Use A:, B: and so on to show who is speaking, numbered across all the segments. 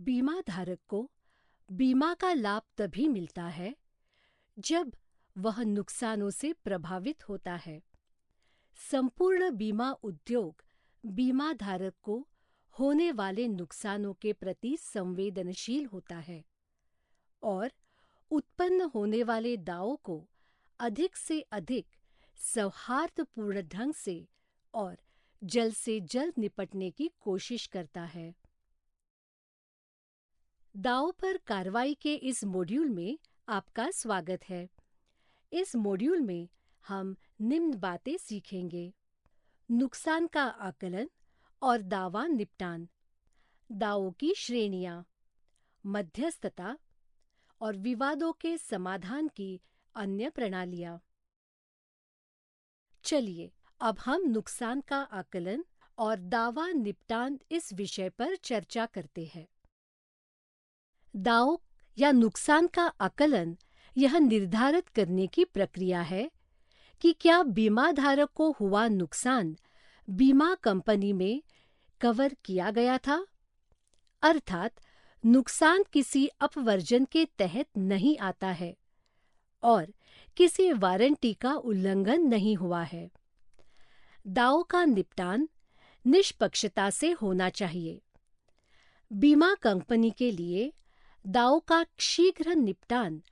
A: बीमा धारक को बीमा का लाभ तभी मिलता है जब वह नुकसानों से प्रभावित होता है। संपूर्ण बीमा उद्योग बीमा धारक को होने वाले नुकसानों के प्रति संवेदनशील होता है और उत्पन्न होने वाले दावों को अधिक से अधिक सौहार्दपूर्ण ढंग से और जल्द से जल्द निपटने की कोशिश करता है। दावों पर कार्रवाई के इस मॉड्यूल में आपका स्वागत है। इस मॉड्यूल में हम निम्न बातें सीखेंगे: नुकसान का आकलन और दावा निपटान, दावों की श्रेणियां, मध्यस्थता और विवादों के समाधान की अन्य प्रणालियां। चलिए अब हम नुकसान का आकलन और दावा निपटान इस विषय पर चर्चा करते हैं। दावों या नुकसान का आकलन यह निर्धारित करने की प्रक्रिया है कि क्या बीमा धारक को हुआ नुकसान बीमा कंपनी में कवर किया गया था, अर्थात नुकसान किसी अपवर्जन के तहत नहीं आता है और किसी वारंटी का उल्लंघन नहीं हुआ है। दावों का निपटान निष्पक्षता से होना चाहिए। बीमा कंपनी के लिए दावों का शीघ्र निपटान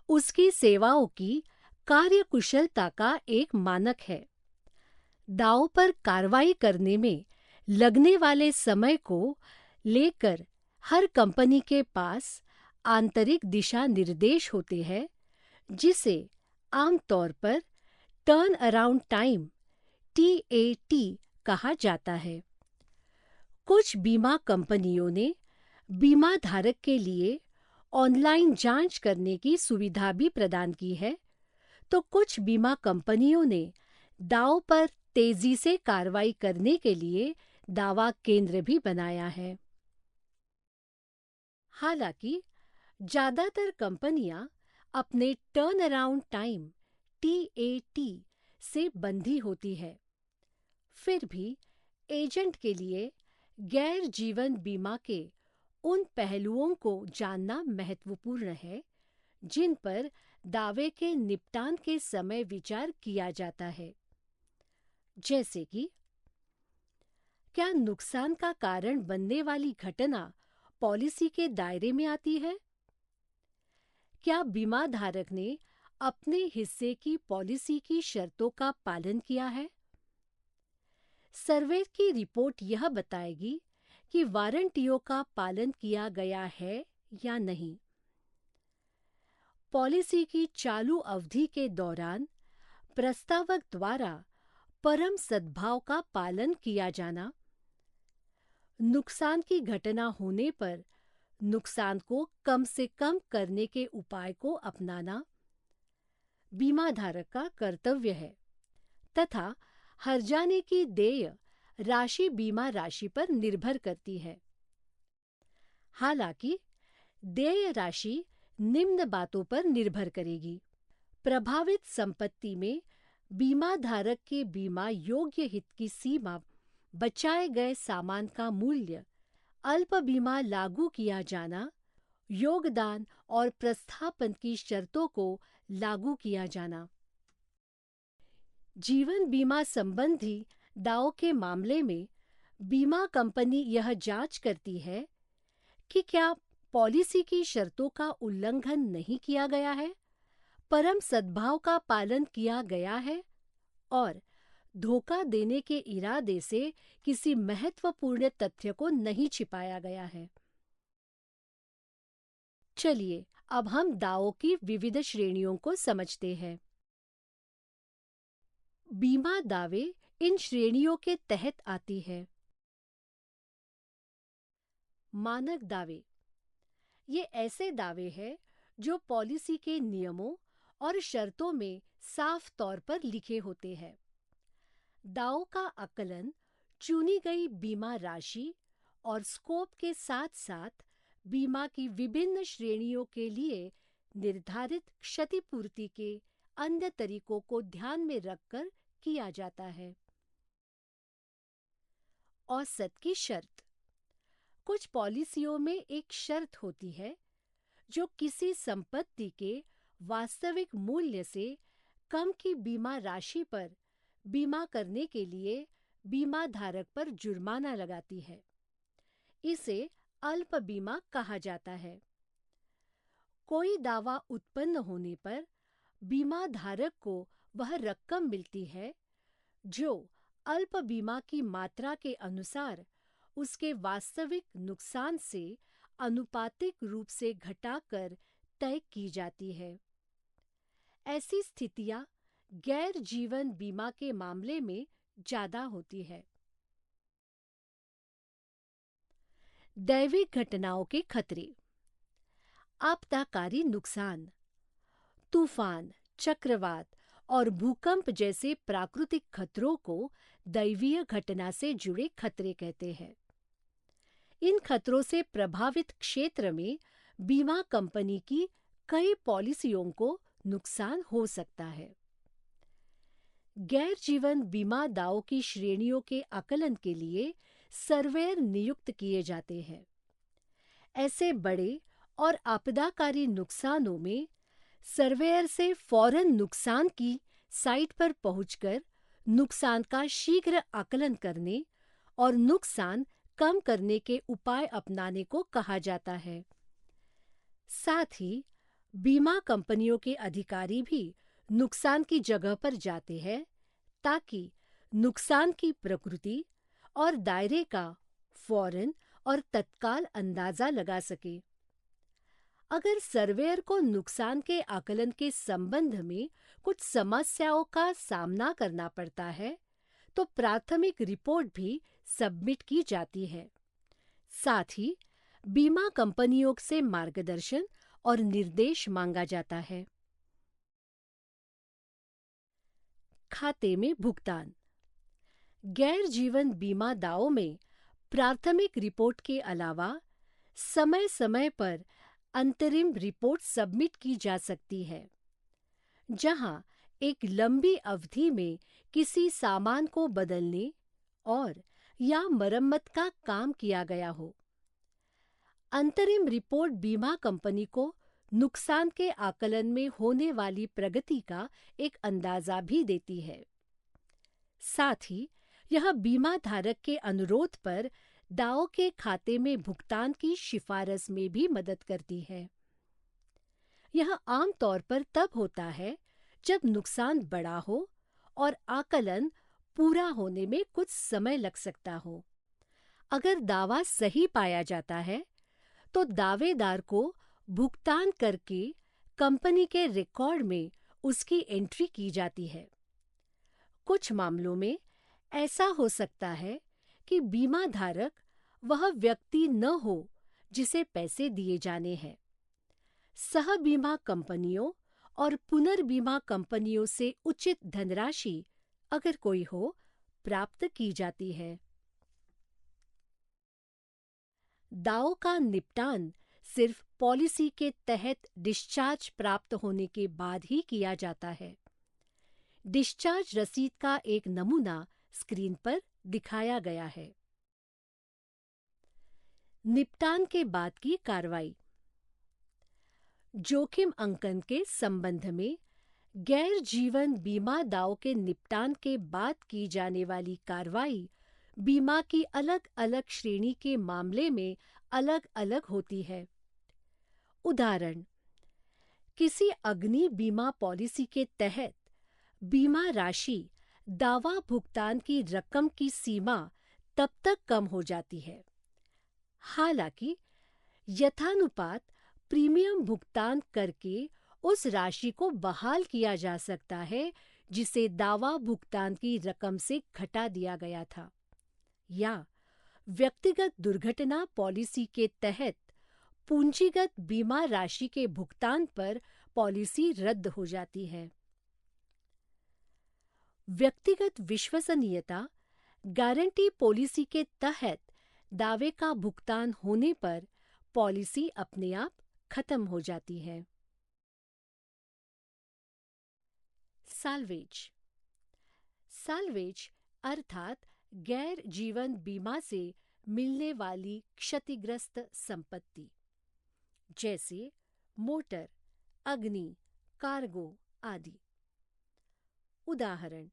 A: उसकी सेवाओं की कार्यकुशलता का एक मानक है। दावों पर कार्रवाई करने में लगने वाले समय को लेकर हर कंपनी के पास आंतरिक दिशा निर्देश होते हैं, जिसे आमतौर पर टर्न अराउंड टाइम (TAT) कहा जाता है। कुछ बीमा कंपनियों ने बीमा धारक के लिए ऑनलाइन जांच करने की सुविधा भी प्रदान की है, तो कुछ बीमा कंपनियों ने दावों पर तेजी से कार्रवाई करने के लिए दावा केंद्र भी बनाया है। हालांकि ज्यादातर कंपनियां अपने टर्न अराउंड टाइम (TAT) से बंधी होती है, फिर भी एजेंट के लिए गैर जीवन बीमा के उन पहलुओं को जानना महत्वपूर्ण है जिन पर दावे के निपटान के समय विचार किया जाता है, जैसे कि क्या नुकसान का कारण बनने वाली घटना पॉलिसी के दायरे में आती है? क्या बीमा धारक ने अपने हिस्से की पॉलिसी की शर्तों का पालन किया है? सर्वे की रिपोर्ट यह बताएगी कि वारंटियों का पालन किया गया है या नहीं। पॉलिसी की चालू अवधि के दौरान प्रस्तावक द्वारा परम सद्भाव का पालन किया जाना, नुकसान की घटना होने पर नुकसान को कम से कम करने के उपाय को अपनाना बीमा धारक का कर्तव्य है तथा हर्जाने की देय राशि बीमा राशि पर निर्भर करती है। हालांकि देय राशि निम्न बातों पर निर्भर करेगी: प्रभावित संपत्ति में बीमा धारक के बीमा योग्य हित की सीमा, बचाए गए सामान का मूल्य, अल्प बीमा लागू किया जाना, योगदान और प्रस्थापन की शर्तों को लागू किया जाना। जीवन बीमा संबंधी दावों के मामले में बीमा कंपनी यह जांच करती है कि क्या पॉलिसी की शर्तों का उल्लंघन नहीं किया गया है, परम सद्भाव का पालन किया गया है और धोखा देने के इरादे से किसी महत्वपूर्ण तथ्य को नहीं छिपाया गया है। चलिए अब हम दावों की विविध श्रेणियों को समझते हैं। बीमा दावे इन श्रेणियों के तहत आती है। मानक दावे ये ऐसे दावे हैं जो पॉलिसी के नियमों और शर्तों में साफ तौर पर लिखे होते हैं। दावों का आकलन चुनी गई बीमा राशि और स्कोप के साथ-साथ बीमा की विभिन्न श्रेणियों के लिए निर्धारित क्षतिपूर्ति के अन्य तरीकों को ध्यान में रखकर किया जाता है। औसत की शर्त: कुछ कुछ पॉलिसियों में एक शर्त होती है जो किसी संपत्ति के वास्तविक मूल्य से कम की बीमा राशि पर बीमा करने के लिए बीमा धारक पर जुर्माना लगाती है। इसे अल्प बीमा कहा जाता है। कोई दावा उत्पन्न होने पर बीमा धारक को वह रकम मिलती है जो अल्प बीमा की मात्रा के अनुसार उसके वास्तविक नुकसान से आनुपातिक रूप से घटाकर तय की जाती है। ऐसी स्थितियां गैर जीवन बीमा के मामले में ज्यादा होती है। दैविक घटनाओं के खतरे। आपदाकारी नुकसान, तूफान, चक्रवात और भूकंप जैसे प्राकृतिक खतरों को दैवीय घटना से जुड़े खतरे कहते हैं। इन खतरों से प्रभावित क्षेत्र में बीमा कंपनी की कई पॉलिसियों को नुकसान हो सकता है। गैर जीवन बीमा दावों की श्रेणियों के आकलन के लिए सर्वेयर नियुक्त किए जाते हैं। ऐसे बड़े और आपदाकारी नुकसानों में सर्वेयर से फौरन नुकसान की साइट पर पहुंचकर नुकसान का शीघ्र आकलन करने और नुकसान कम करने के उपाय अपनाने को कहा जाता है। साथ ही बीमा कंपनियों के अधिकारी भी नुकसान की जगह पर जाते हैं ताकि नुकसान की प्रकृति और दायरे का फौरन और तत्काल अंदाजा लगा सके। अगर सर्वेयर को नुकसान के आकलन के संबंध में कुछ समस्याओं का सामना करना पड़ता है, तो प्राथमिक रिपोर्ट भी सबमिट की जाती है। साथ ही बीमा कंपनियों से मार्गदर्शन और निर्देश मांगा जाता है। खाते में भुगतान। गैर जीवन बीमा दावों में प्राथमिक रिपोर्ट के अलावा समय-समय पर अंतरिम रिपोर्ट सबमिट की जा सकती है, जहां एक लंबी अवधि में किसी सामान को बदलने और या मरम्मत का काम किया गया हो। अंतरिम रिपोर्ट बीमा कंपनी को नुकसान के आकलन में होने वाली प्रगति का एक अंदाजा भी देती है। साथ ही यह बीमा धारक के अनुरोध पर दावों के खाते में भुगतान की सिफारिश में भी मदद करती है। यह आम तौर पर तब होता है जब नुकसान बड़ा हो और आकलन पूरा होने में कुछ समय लग सकता हो। अगर दावा सही पाया जाता है, तो दावेदार को भुगतान करके कंपनी के रिकॉर्ड में उसकी एंट्री की जाती है। कुछ मामलों में ऐसा हो सकता है कि बीमा धारक वह व्यक्ति न हो जिसे पैसे दिए जाने हैं। सह बीमा कंपनियों और पुनर्बीमा कंपनियों से उचित धनराशि, अगर कोई हो, प्राप्त की जाती है। दावों का निपटान सिर्फ पॉलिसी के तहत डिस्चार्ज प्राप्त होने के बाद ही किया जाता है। डिस्चार्ज रसीद का एक नमूना स्क्रीन पर दिखाया गया है। निपटान के बाद की कार्रवाई। जोखिम अंकन के संबंध में गैर जीवन बीमा दावों के निपटान के बाद की जाने वाली कार्रवाई बीमा की अलग-अलग श्रेणी के मामले में अलग-अलग होती है। उदाहरण: किसी अग्नि बीमा पॉलिसी के तहत बीमा राशि दावा भुगतान की रकम की सीमा तब तक कम हो जाती है। हालांकि यथानुपात प्रीमियम भुगतान करके उस राशि को बहाल किया जा सकता है जिसे दावा भुगतान की रकम से घटा दिया गया था, या व्यक्तिगत दुर्घटना पॉलिसी के तहत पूंजीगत बीमा राशि के भुगतान पर पॉलिसी रद्द हो जाती है। व्यक्तिगत विश्वसनीयता गारंटी पॉलिसी के तहत दावे का भुगतान होने पर पॉलिसी अपने आप खत्म हो जाती है। साल्वेज। साल्वेज अर्थात गैर जीवन बीमा से मिलने वाली क्षतिग्रस्त संपत्ति, जैसे मोटर, अग्नि, कार्गो आदि। उदाहरण: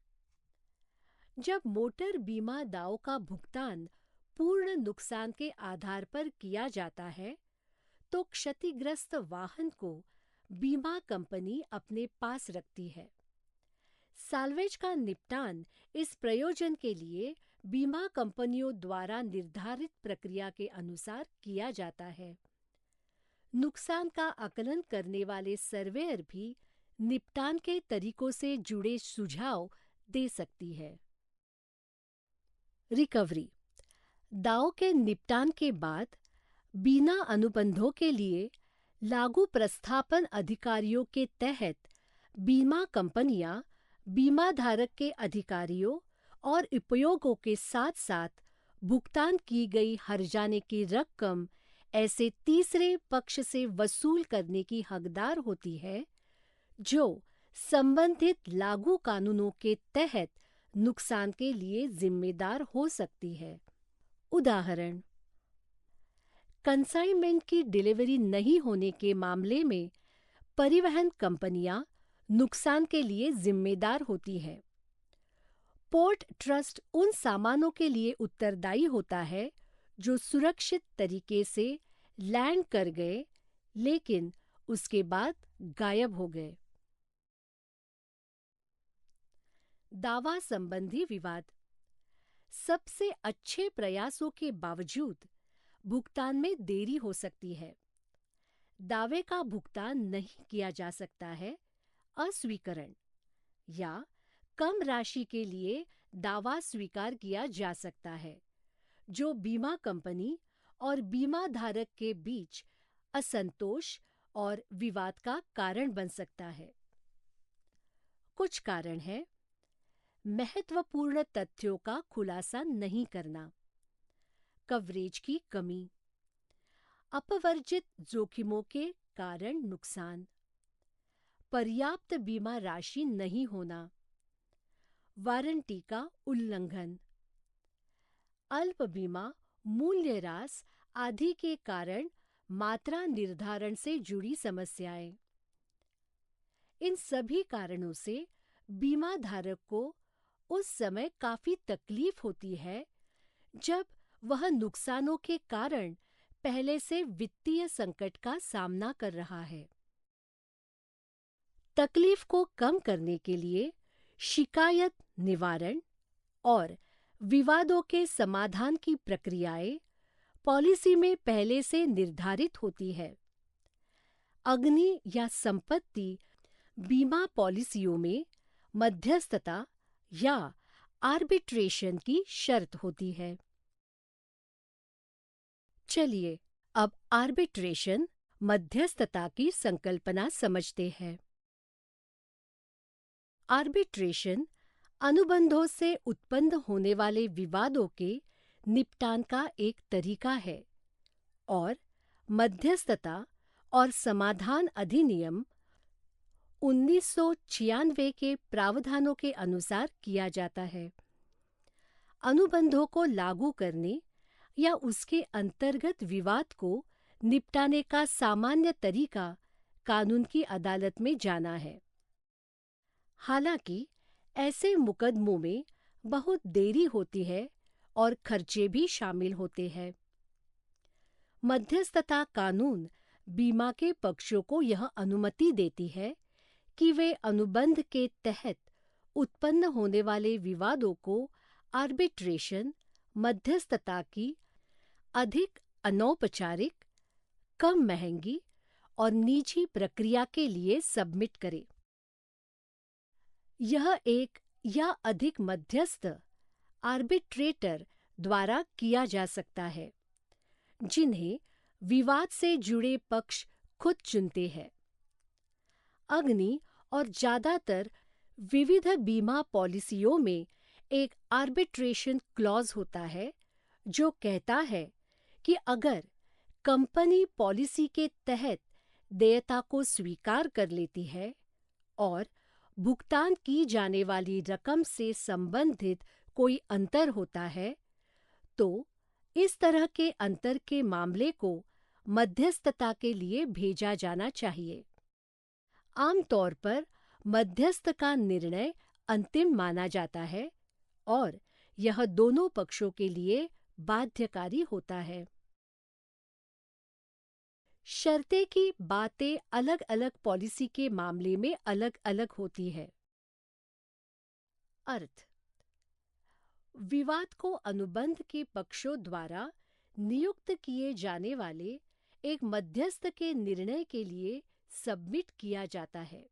A: जब मोटर बीमा दावों का भुगतान पूर्ण नुकसान के आधार पर किया जाता है, तो क्षतिग्रस्त वाहन को बीमा कंपनी अपने पास रखती है। साल्वेज का निपटान इस प्रयोजन के लिए बीमा कंपनियों द्वारा निर्धारित प्रक्रिया के अनुसार किया जाता है। नुकसान का आकलन करने वाले सर्वेयर भी निपटान के तरीकों से जुड़े सुझाव दे सकती है। रिकवरी: दावों के निपटान के बाद बीमा अनुबंधों के लिए लागू प्रस्थापन अधिकारियों के तहत बीमा कंपनियां बीमा धारक के अधिकारियों और उपयोगों के साथ-साथ भुगतान की गई हर्जाने की रकम ऐसे तीसरे पक्ष से वसूल करने की हकदार होती है, जो संबंधित लागू कानूनों के तहत नुकसान के लिए जिम्मेदार हो सकती है। उदाहरण: कंसाइनमेंट की डिलीवरी नहीं होने के मामले में परिवहन कंपनियां नुकसान के लिए जिम्मेदार होती हैं। पोर्ट ट्रस्ट उन सामानों के लिए उत्तरदायी होता है जो सुरक्षित तरीके से लैंड कर गए लेकिन उसके बाद गायब हो गए। दावा संबंधी विवाद: सबसे अच्छे प्रयासों के बावजूद भुगतान में देरी हो सकती है। दावे का भुगतान नहीं किया जा सकता है, अस्वीकरण, या कम राशि के लिए दावा स्वीकार किया जा सकता है, जो बीमा कंपनी और बीमा धारक के बीच असंतोष और विवाद का कारण बन सकता है। कुछ कारण हैं: महत्वपूर्ण तथ्यों का खुलासा नहीं करना, कवरेज की कमी, अपवर्जित जोखिमों के कारण नुकसान, पर्याप्त बीमा राशि नहीं होना, वारंटी का उल्लंघन, अल्प बीमा मूल्यह्रास आदि के कारण मात्रा निर्धारण से जुड़ी समस्याएं। इन सभी कारणों से बीमा धारक को उस समय काफी तकलीफ होती है जब वह नुकसानों के कारण पहले से वित्तीय संकट का सामना कर रहा है। तकलीफ को कम करने के लिए शिकायत निवारण और विवादों के समाधान की प्रक्रियाएं पॉलिसी में पहले से निर्धारित होती है। अग्नि या संपत्ति बीमा पॉलिसियों में मध्यस्थता या आर्बिट्रेशन की शर्त होती है। चलिए अब आर्बिट्रेशन, मध्यस्थता की संकल्पना समझते हैं। आर्बिट्रेशन अनुबंधों से उत्पन्न होने वाले विवादों के निपटान का एक तरीका है और मध्यस्थता और समाधान अधिनियम 1996 के प्रावधानों के अनुसार किया जाता है। अनुबंधों को लागू करने या उसके अंतर्गत विवाद को निपटाने का सामान्य तरीका कानून की अदालत में जाना है। हालांकि ऐसे मुकदमों में बहुत देरी होती है और खर्चे भी शामिल होते हैं। मध्यस्थता कानून बीमा के पक्षों को यह अनुमति देती है कि वे अनुबंध के तहत उत्पन्न होने वाले विवादों को आर्बिट्रेशन, मध्यस्थता की अधिक अनौपचारिक, कम महंगी और निजी प्रक्रिया के लिए सबमिट करें। यह एक या अधिक मध्यस्थ, आर्बिट्रेटर द्वारा किया जा सकता है, जिन्हें विवाद से जुड़े पक्ष खुद चुनते हैं। अग्नि और ज्यादातर विविध बीमा पॉलिसियों में एक आर्बिट्रेशन क्लॉज होता है जो कहता है कि अगर कंपनी पॉलिसी के तहत देयता को स्वीकार कर लेती है और भुगतान की जाने वाली रकम से संबंधित कोई अंतर होता है, तो इस तरह के अंतर के मामले को मध्यस्थता के लिए भेजा जाना चाहिए। आमतौर पर मध्यस्थ का निर्णय अंतिम माना जाता है और यह दोनों पक्षों के लिए बाध्यकारी होता है। शर्तें की बातें अलग-अलग पॉलिसी के मामले में अलग-अलग होती है। अर्थ: विवाद को अनुबंध के पक्षों द्वारा नियुक्त किए जाने वाले एक मध्यस्थ के निर्णय के लिए सबमिट किया जाता है।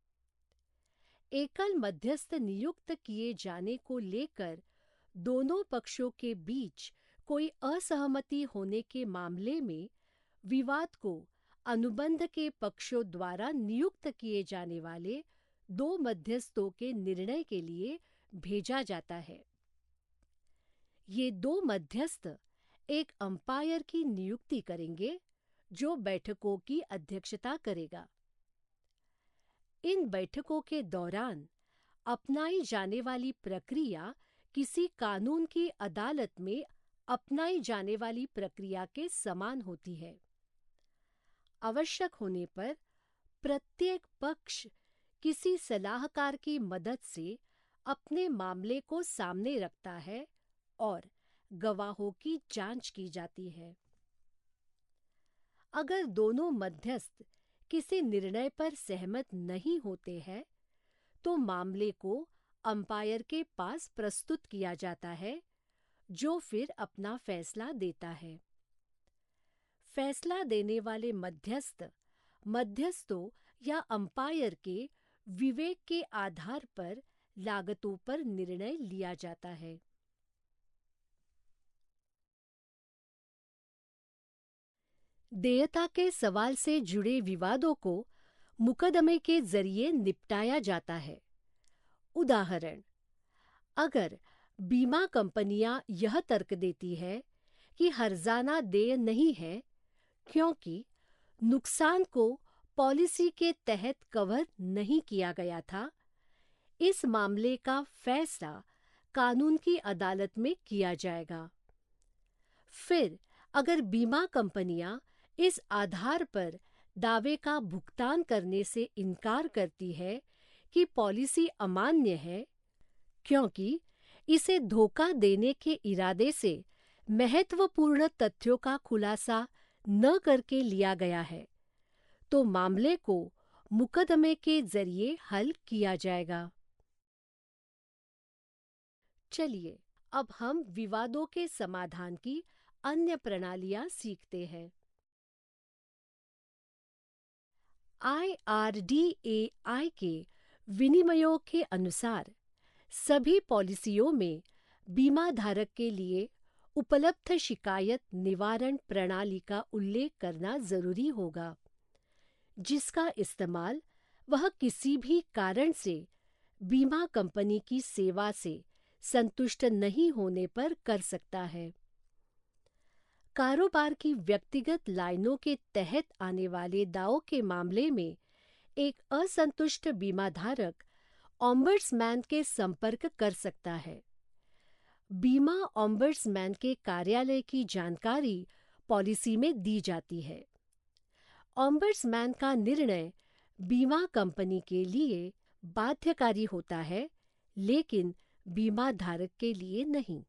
A: एकल मध्यस्थ नियुक्त किए जाने को लेकर दोनों पक्षों के बीच कोई असहमति होने के मामले में विवाद को अनुबंध के पक्षों द्वारा नियुक्त किए जाने वाले दो मध्यस्थों के निर्णय के लिए भेजा जाता है। ये दो मध्यस्थ एक अंपायर की नियुक्ति करेंगे जो बैठकों की अध्यक्षता करेगा। इन बैठकों के दौरान अपनाई जाने वाली प्रक्रिया किसी कानून की अदालत में अपनाई जाने वाली प्रक्रिया के समान होती है। आवश्यक होने पर प्रत्येक पक्ष किसी सलाहकार की मदद से अपने मामले को सामने रखता है और गवाहों की जांच की जाती है। अगर दोनों मध्यस्थ किसी निर्णय पर सहमत नहीं होते हैं, तो मामले को अंपायर के पास प्रस्तुत किया जाता है, जो फिर अपना फैसला देता है। फैसला देने वाले मध्यस्थ मध्यस्थों या अंपायर के विवेक के आधार पर लागतों पर निर्णय लिया जाता है। देयता के सवाल से जुड़े विवादों को मुकदमे के जरिए निपटाया जाता है। उदाहरण: अगर बीमा कंपनियां यह तर्क देती है कि हर्जाना देय नहीं है क्योंकि नुकसान को पॉलिसी के तहत कवर नहीं किया गया था, इस मामले का फैसला कानून की अदालत में किया जाएगा। फिर अगर बीमा कंपनियां इस आधार पर दावे का भुगतान करने से इनकार करती है कि पॉलिसी अमान्य है क्योंकि इसे धोखा देने के इरादे से महत्वपूर्ण तथ्यों का खुलासा न करके लिया गया है, तो मामले को मुकदमे के जरिए हल किया जाएगा। चलिए अब हम विवादों के समाधान की अन्य प्रणालियां सीखते हैं। IRDAI के विनियमों के अनुसार सभी पॉलिसियों में बीमा धारक के लिए उपलब्ध शिकायत निवारण प्रणाली का उल्लेख करना जरूरी होगा, जिसका इस्तेमाल वह किसी भी कारण से बीमा कंपनी की सेवा से संतुष्ट नहीं होने पर कर सकता है। कारोबार की व्यक्तिगत लाइनों के तहत आने वाले दावों के मामले में एक असंतुष्ट बीमाधारक ओम्बड्समैन के संपर्क कर सकता है। बीमा ओम्बड्समैन के कार्यालय की जानकारी पॉलिसी में दी जाती है। ओम्बड्समैन का निर्णय बीमा कंपनी के लिए बाध्यकारी होता है, लेकिन बीमा धारक के लिए नहीं।